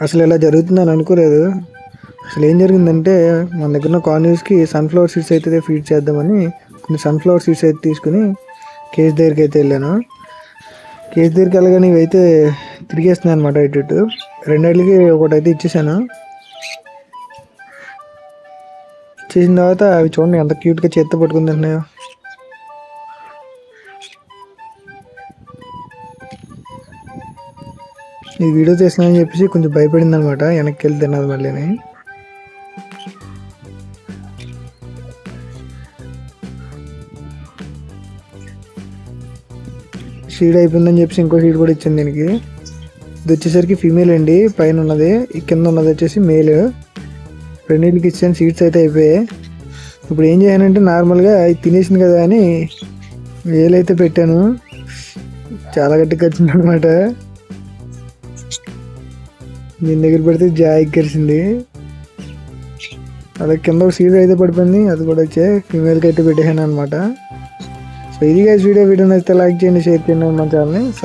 అసలు ఇలా జరుగుతుందని అనుకోలేదు. అసలు ఏం జరిగిందంటే మన దగ్గర ఉన్న కార్నర్స్కి సన్ఫ్లవర్ సీడ్స్ అయితే ఫీడ్ చేద్దామని కొన్ని సన్ఫ్లవర్ సీడ్స్ అయితే తీసుకుని కేజ్ దగ్గరికి అయితే వెళ్ళాను. కేజ్ దగ్గరికి వెళ్ళగానే ఇవైతే తిరిగేస్తున్నాయి అనమాట. ఇటు రెండేళ్ళకి ఒకటి అయితే ఇచ్చేసాను. ఇచ్చేసిన తర్వాత అవి చూడండి ఎంత క్యూట్గా చేత్తో పట్టుకుని తింటున్నాయో. ఈ వీడియో తీస్తున్నానని చెప్పేసి కొంచెం భయపడింది అనమాట. వెనక్కి వెళ్ళి తిన్నది మళ్ళీని. షీడ్ అయిపోయిందని చెప్పేసి ఇంకో షీడ్ కూడా ఇచ్చింది దీనికి. ఇది వచ్చేసరికి ఫీమేల్ అండి. పైన ఉన్నది, ఈ కింద ఉన్నది వచ్చేసి మేల్. రెండింటికి ఇచ్చాను. సీడ్స్ అయితే అయిపోయాయి. ఇప్పుడు ఏం చేశానంటే నార్మల్గా ఇది తినేసింది కదా అని వేలైతే పెట్టాను. చాలా గట్టిగా వచ్చింది అనమాట. దీని దగ్గర పెడితే జాయి కరిసింది. అలా కింద ఒక సీడ్ అయితే పడిపోయింది, అది కూడా వచ్చే ఫీమేల్కి అయితే పెట్టేసాను అనమాట. సో ఇది గైస్ వీడియో నచ్చితే లైక్ చేయండి, షేర్ చేయండి మన ఛానల్ని.